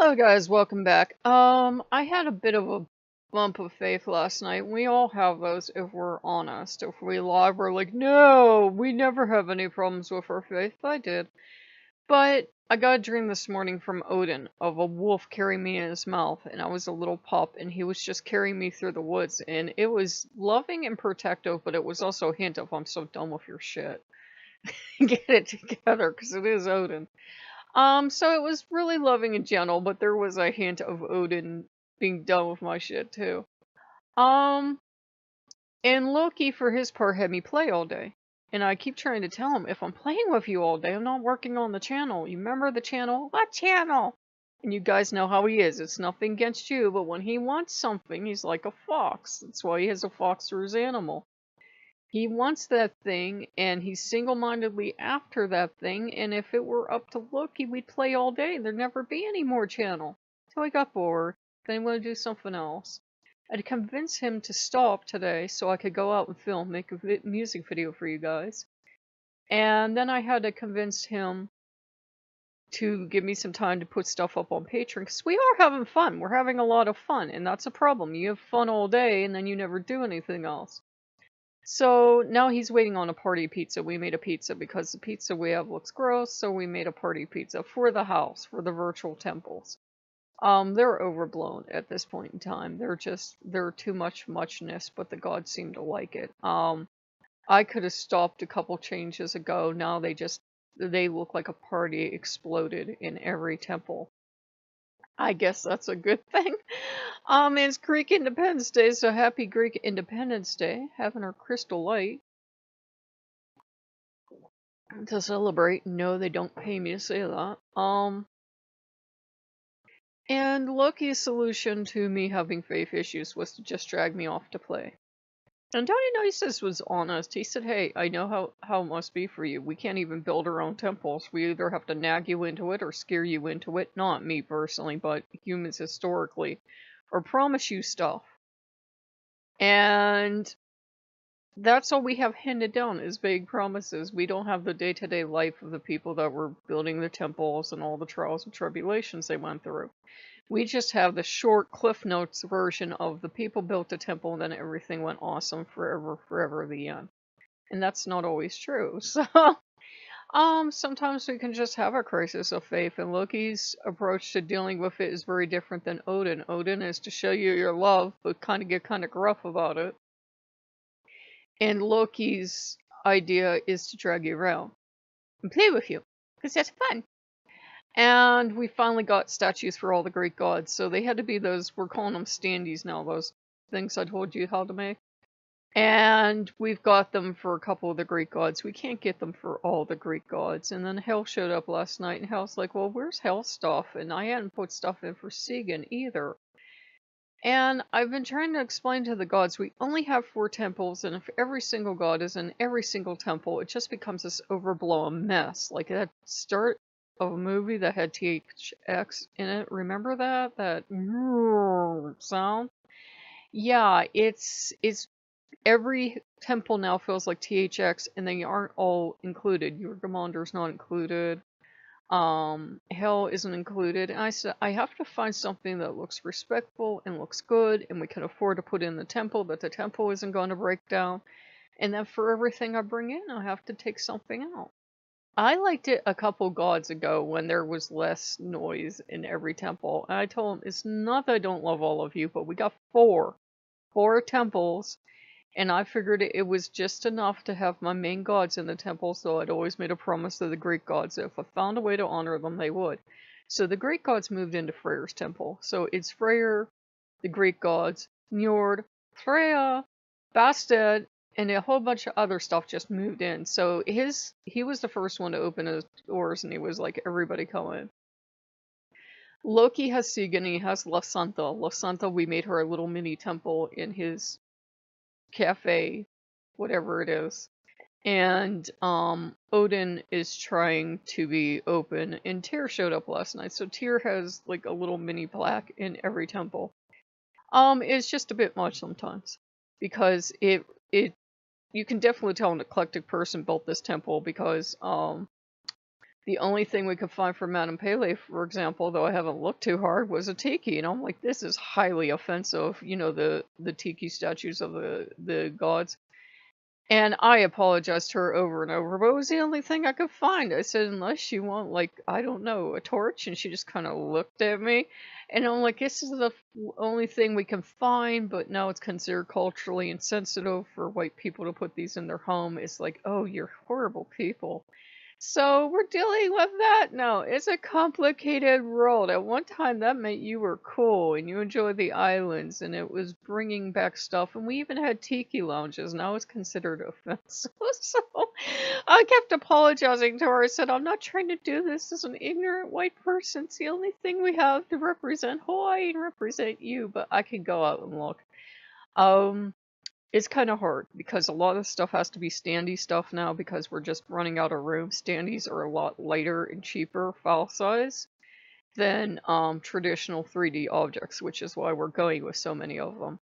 Hello guys, welcome back. I had a bit of a bump of faith last night. We all have those if we're honest. If we lie, we're like, no, we never have any problems with our faith. I did. But I got a dream this morning from Odin of a wolf carrying me in his mouth, and I was a little pup, and he was just carrying me through the woods, and it was loving and protective, but it was also a hint of, I'm so done with your shit. Get it together, because it is Odin. So it was really loving and gentle, but there was a hint of Odin being done with my shit too. Um, and Loki, for his part, had me play all day. And I keep trying to tell him, if I'm playing with you all day, I'm not working on the channel. You remember the channel? What channel? And you guys know how he is. It's nothing against you, but when he wants something, he's like a fox. That's why he has a fox for his animal. He wants that thing, and he's single-mindedly after that thing, and if it were up to Loki, we'd play all day. There'd never be any more channel. Till I got bored. Then I wanted to do something else. I'd convince him to stop today so I could go out and film, make a music video for you guys. And then I had to convince him to give me some time to put stuff up on Patreon, because we are having fun. We're having a lot of fun, and that's a problem. You have fun all day, and then you never do anything else. So now he's waiting on a party pizza. We made a pizza because the pizza we have looks gross, so we made a party pizza for the house, for the virtual temples. They're overblown at this point in time. They're too muchness, but the gods seem to like it. I could have stopped a couple changes ago. Now they look like a party exploded in every temple. I guess that's a good thing. It's Greek Independence Day, so happy Greek Independence Day. Having our crystal light to celebrate. No, they don't pay me to say that. And Loki's solution to me having faith issues was to just drag me off to play. And Dionysus was honest. He said, hey, I know how it must be for you. We can't even build our own temples. We either have to nag you into it or scare you into it. Not me personally, but humans historically. Or promise you stuff. And that's all we have handed down is vague promises. We don't have the day-to-day life of the people that were building the temples and all the trials and tribulations they went through. We just have the short Cliff Notes version of the people built the temple and then everything went awesome forever, the end. And that's not always true. So, sometimes we can just have a crisis of faith, and Loki's approach to dealing with it is very different than Odin. Odin is to show you your love, but get kind of gruff about it. And Loki's idea is to drag you around and play with you, because that's fun. And we finally got statues for all the Greek gods, so they had to be those, we're calling them standees now, those things I told you how to make. And we've got them for a couple of the Greek gods. We can't get them for all the Greek gods. And then Hel showed up last night, and Hel's like, well, where's Hel's stuff? And I hadn't put stuff in for Segan either. And I've been trying to explain to the gods, we only have 4 temples, and if every single god is in every single temple, it just becomes this overblown mess. Like that start of a movie that had THX in it. Remember that? That sound? Yeah, it's every temple now feels like THX, and they aren't all included. Yurgamonder's not included. Hell isn't included. And I said, I have to find something that looks respectful and looks good, and we can afford to put in the temple, that the temple isn't going to break down. And then for everything I bring in, I have to take something out. I liked it a couple gods ago when there was less noise in every temple. And I told them, it's not that I don't love all of you, but we got 4 temples. And I figured it was just enough to have my main gods in the temple, so I'd always made a promise to the Greek gods that if I found a way to honor them, they would. So the Greek gods moved into Freyr's temple. So it's Freyr, the Greek gods, Njord, Freya, Bastet, and a whole bunch of other stuff just moved in. So he was the first one to open his doors, and he was like, everybody come in. Loki has Segan, he has La Santa. La Santa, we made her a little mini temple in his cafe, whatever it is. And Odin is trying to be open, and Tyr showed up last night, so Tyr has like a little mini plaque in every temple. It's just a bit much sometimes, because you can definitely tell an eclectic person built this temple, because The only thing we could find for Madame Pele, for example, though I haven't looked too hard, was a tiki, and I'm like, this is highly offensive. You know, the tiki statues of the gods. And I apologized to her over and over, but it was the only thing I could find. I said, unless you want, like, I don't know, a torch, and she just kind of looked at me, and I'm like, this is the only thing we can find, but now it's considered culturally insensitive for white people to put these in their home. It's like, oh, you're horrible people. So we're dealing with that now. It's a complicated world. At one time, that meant you were cool and you enjoyed the islands, and it was bringing back stuff. And we even had tiki lounges. Now it's considered offensive. So I kept apologizing to her. I said, I'm not trying to do this as an ignorant white person. It's the only thing we have to represent Hawaii and represent you. But I can go out and look. It's kind of hard because a lot of stuff has to be standee stuff now because we're just running out of room. Standees are a lot lighter and cheaper file size than traditional 3D objects, which is why we're going with so many of them.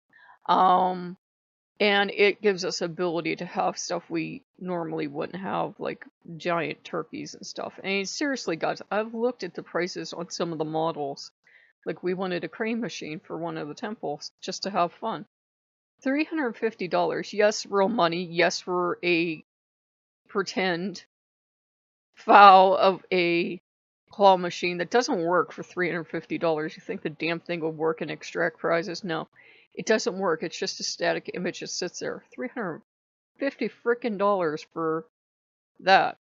And it gives us ability to have stuff we normally wouldn't have, like giant turkeys and stuff. And seriously, guys, I've looked at the prices on some of the models. Like, we wanted a crane machine for one of the temples just to have fun. $350. Yes, real money. Yes, for a pretend foul of a claw machine that doesn't work for $350. You think the damn thing will work and extract prizes? No, it doesn't work. It's just a static image that sits there. $350 frickin' dollars for that.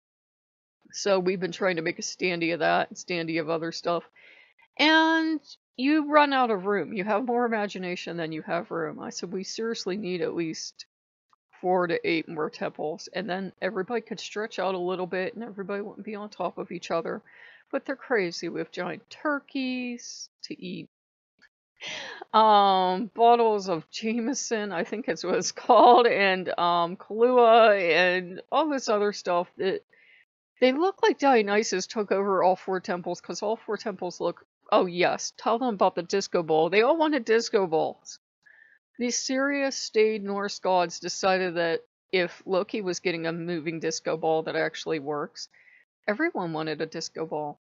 So we've been trying to make a standee of that, standee of other stuff. And you run out of room. You have more imagination than you have room. I said, we seriously need at least 4 to 8 more temples, and then everybody could stretch out a little bit, and everybody wouldn't be on top of each other. But they're crazy. We have giant turkeys to eat. Bottles of Jameson, I think that's what it's called, and Kahlua, and all this other stuff that they look like Dionysus took over all 4 temples, because all 4 temples look. Oh yes, tell them about the disco ball. They all wanted disco balls. These serious staid Norse gods decided that if Loki was getting a moving disco ball that actually works, everyone wanted a disco ball.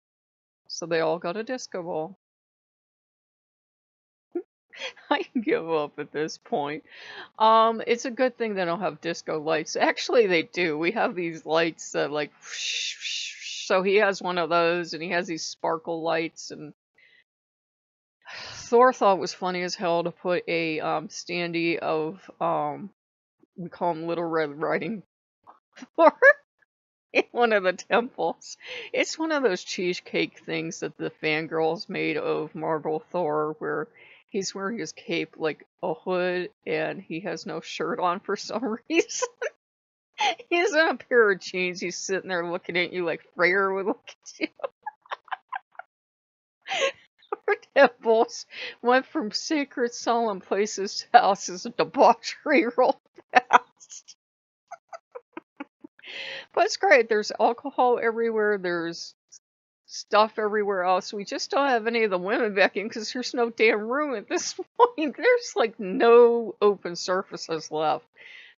So they all got a disco ball. I give up at this point. It's a good thing they don't have disco lights. Actually, they do. We have these lights that like, so he has one of those, and he has these sparkle lights, and Thor thought it was funny as hell to put a standee of we call him Little Red Riding Thor in one of the temples. It's one of those cheesecake things that the fangirls made of Marvel Thor, where he's wearing his cape like a hood and he has no shirt on for some reason. He's in a pair of jeans. He's sitting there looking at you like Freyr would look at you. Our temples went from sacred solemn places to houses of debauchery real fast. But it's great. There's alcohol everywhere. There's stuff everywhere else. We just don't have any of the women back in because there's no damn room at this point. There's like no open surfaces left.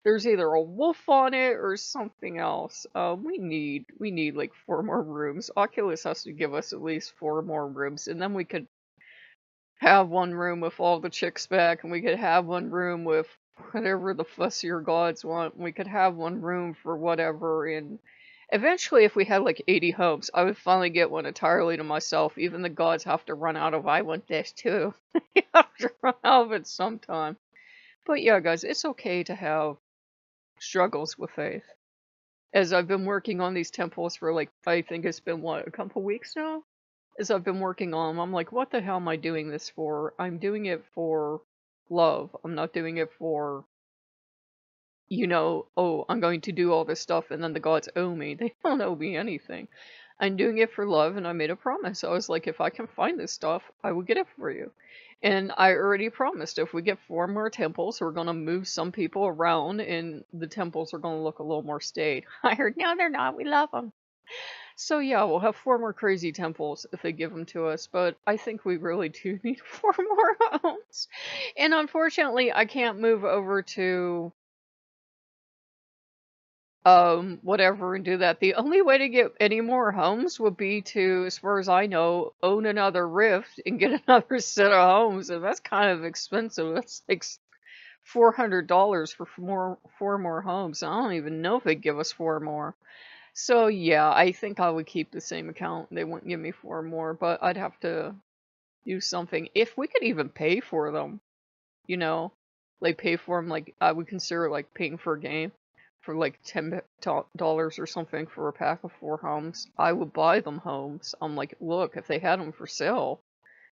There's either a wolf on it or something else. We need like 4 more rooms. Oculus has to give us at least 4 more rooms, and then we could have one room with all the chicks back, and we could have one room with whatever the fussier gods want. We could have one room for whatever, and eventually if we had like 80 homes, I would finally get one entirely to myself. Even the gods have to run out of, I want this too. You have to run out of it sometime. But yeah, guys, it's okay to have struggles with faith. As I've been working on these temples for like, I think it's been what, a couple weeks now? As I've been working on them, I'm like, what the hell am I doing this for? I'm doing it for love. I'm not doing it for, you know, oh, I'm going to do all this stuff and then the gods owe me. They don't owe me anything. I'm doing it for love, and I made a promise. I was like, if I can find this stuff, I will get it for you. And I already promised if we get 4 more temples, we're going to move some people around, and the temples are going to look a little more staid. I heard, no, they're not. We love them. So yeah, we'll have 4 more crazy temples if they give them to us, but I think we really do need 4 more homes. And unfortunately, I can't move over to whatever and do that. The only way to get any more homes would be to, as far as I know, own another rift and get another set of homes, and that's kind of expensive. That's like $400 for four more homes. I don't even know if they'd give us four more. So yeah, I think I would keep the same account. They wouldn't give me four more, but I'd have to do something. If we could even pay for them, you know, like pay for them, like I would consider like paying for a game for like $10 or something for a pack of four homes. I would buy them homes. I'm like, look, if they had them for sale,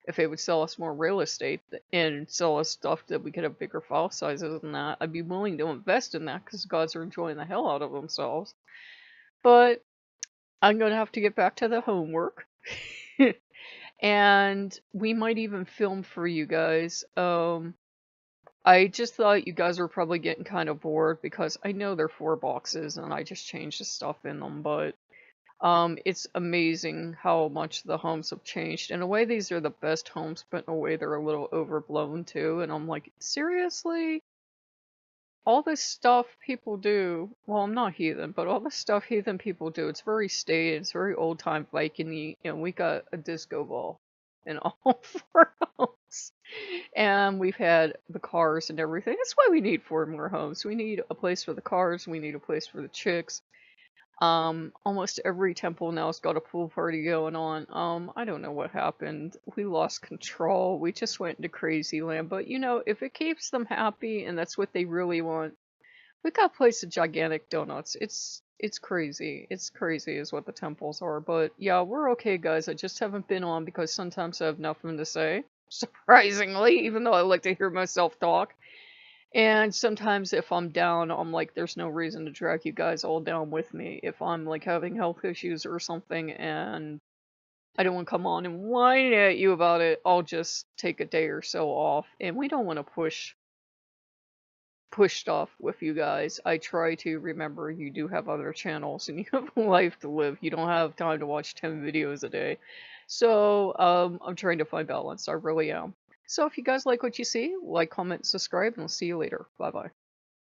if they would sell us more real estate and sell us stuff that we could have bigger file sizes than that, I'd be willing to invest in that because gods are enjoying the hell out of themselves. But I'm gonna have to get back to the homework. And we might even film for you guys. I just thought you guys were probably getting kind of bored because I know they're 4 boxes and I just changed the stuff in them, but it's amazing how much the homes have changed. In a way, these are the best homes, but in a way they're a little overblown too. And I'm like, seriously? All this stuff people do, well, I'm not heathen, but all this stuff heathen people do, it's very staid, it's very old-time Viking-y, and we got a disco ball in all 4 homes. And we've had the cars and everything. That's why we need 4 more homes. We need a place for the cars, we need a place for the chicks. Almost every temple now's got a pool party going on. I don't know what happened. We lost control. We just went into crazy land. But you know, if it keeps them happy and that's what they really want, we got a place of gigantic donuts. It's crazy. It's crazy is what the temples are. But yeah, we're okay, guys. I just haven't been on because sometimes I have nothing to say. Surprisingly, even though I like to hear myself talk. And sometimes if I'm down, I'm like, there's no reason to drag you guys all down with me. If I'm like having health issues or something and I don't want to come on and whine at you about it, I'll just take a day or so off. And we don't want to push stuff with you guys. I try to remember you do have other channels and you have a life to live. You don't have time to watch 10 videos a day. So I'm trying to find balance. I really am. So if you guys like what you see, like, comment, subscribe, and I'll see you later. Bye-bye.